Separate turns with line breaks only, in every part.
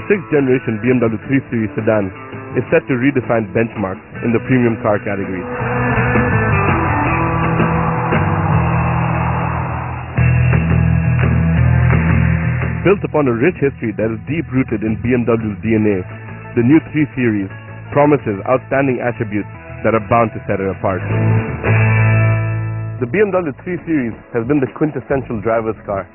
6th generation BMW 3 Series sedan is set to redefine benchmarks in the premium car category. Built upon a rich history that is deep-rooted in BMW's DNA, the new 3 Series promises outstanding attributes that are bound to set it apart. The BMW 3 Series has been the quintessential driver's car,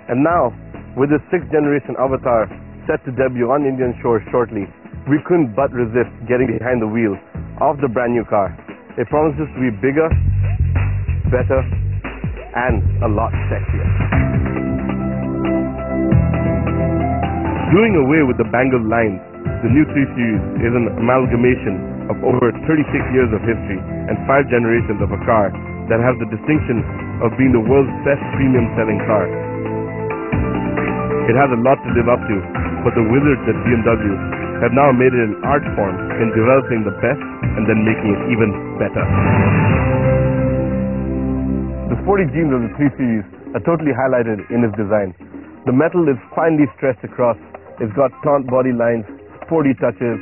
and now, with its 6th generation avatar set to debut on Indian shores shortly, we couldn't but resist getting behind the wheel of the brand new car. It promises to be bigger, better, and a lot sexier. Doing away with the bangled lines, the new 3 Series is an amalgamation of over 36 years of history and 5 generations of a car that has the distinction of being the world's best premium selling car. It has a lot to live up to, but the wizards at BMW have now made it an art form in developing the best and then making it even better. The sporty genes of the 3 Series are totally highlighted in its design. The metal is finely stressed across, it's got taunt body lines, sporty touches.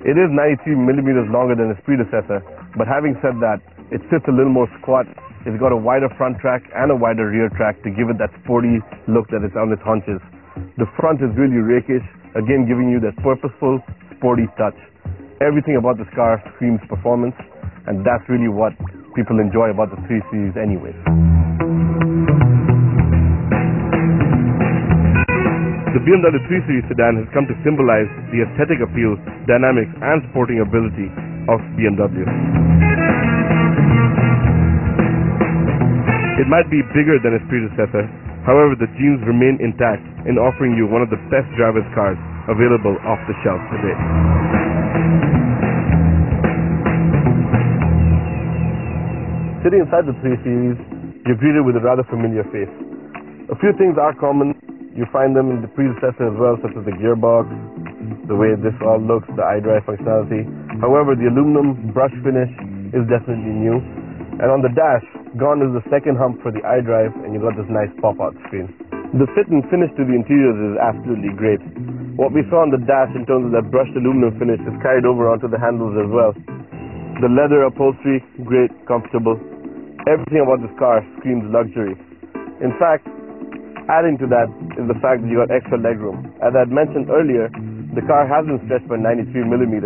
It is 93mm longer than its predecessor, but having said that, it sits a little more squat. It's got a wider front track and a wider rear track to give it that sporty look that is on its haunches. The front is really rakish, again giving you that purposeful, sporty touch. Everything about this car screams performance, and that's really what people enjoy about the 3 Series anyway. The BMW 3 Series sedan has come to symbolize the aesthetic appeal, dynamics, and sporting ability of BMW. It might be bigger than its predecessor, however the genes remain intact in offering you one of the best driver's cars available off the shelf today. Sitting inside the 3 Series, you're greeted with a rather familiar face. A few things are common. You find them in the predecessor as well, such as the gearbox, the way this all looks, the iDrive functionality. However, the aluminum brush finish is definitely new. And on the dash, gone is the second hump for the iDrive, and you've got this nice pop-out screen. The fit and finish to the interiors is absolutely great. What we saw on the dash in terms of that brushed aluminum finish is carried over onto the handles as well. The leather upholstery, great, comfortable. Everything about this car screams luxury. In fact, adding to that is the fact that you got extra legroom. As I had mentioned earlier, the car has been stretched by 93mm,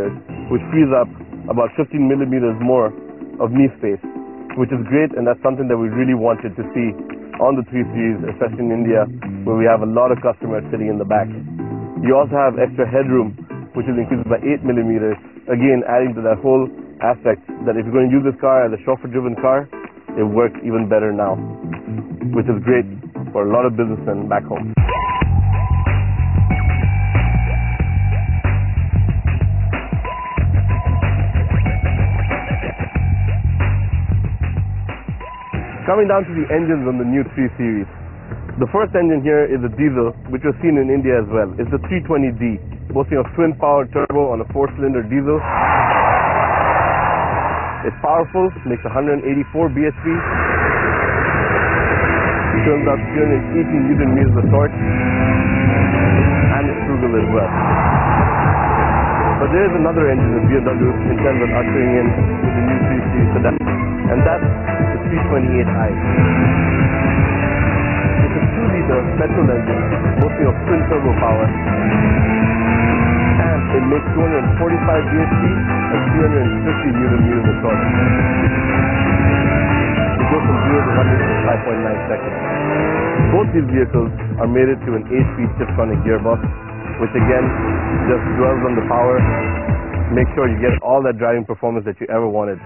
which frees up about 15mm more of knee space, which is great, and that's something that we really wanted to see on the 3 Series, especially in India, where we have a lot of customers sitting in the back. You also have extra headroom, which is increased by 8mm, again adding to that whole aspect that if you're going to use this car as a chauffeur-driven car, it works even better now, which is great for a lot of businessmen back home. Coming down to the engines on the new 3 Series. The first engine here is a diesel, which was seen in India as well. It's the 320D, boasting of twin-power turbo on a 4-cylinder diesel. It's powerful, makes 184 bhp. It turns out 318 Newton meters of torque, and it's frugal as well. But there is another engine that BMW intends on ushering in with the new 3 Series sedan, and that's the 328i. It's a 2-liter petrol engine, boasting of twin turbo power, and it makes 245 bhp and 350 Newton meters of torque. It goes from 0 to 100 in 5.9 seconds. Both these vehicles are mated to an 8-speed Tiptronic gearbox, which again just dwells on the power. Make sure you get all that driving performance that you ever wanted.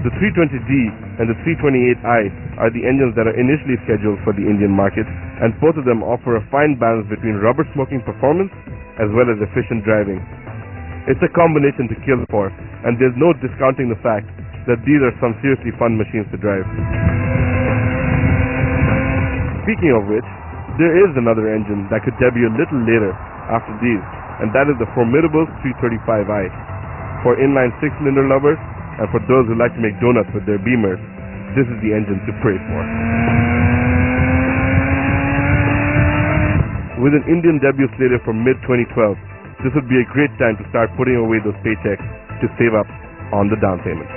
The 320D and the 328i are the engines that are initially scheduled for the Indian market, and both of them offer a fine balance between rubber smoking performance as well as efficient driving. It's a combination to kill for, and there's no discounting the fact that these are some seriously fun machines to drive. Speaking of which, there is another engine that could debut a little later after these, and that is the formidable 335i. For inline 6-cylinder lovers, and for those who like to make donuts with their Beamers, this is the engine to pray for. With an Indian debut slated for mid-2012, this would be a great time to start putting away those paychecks to save up on the down payment.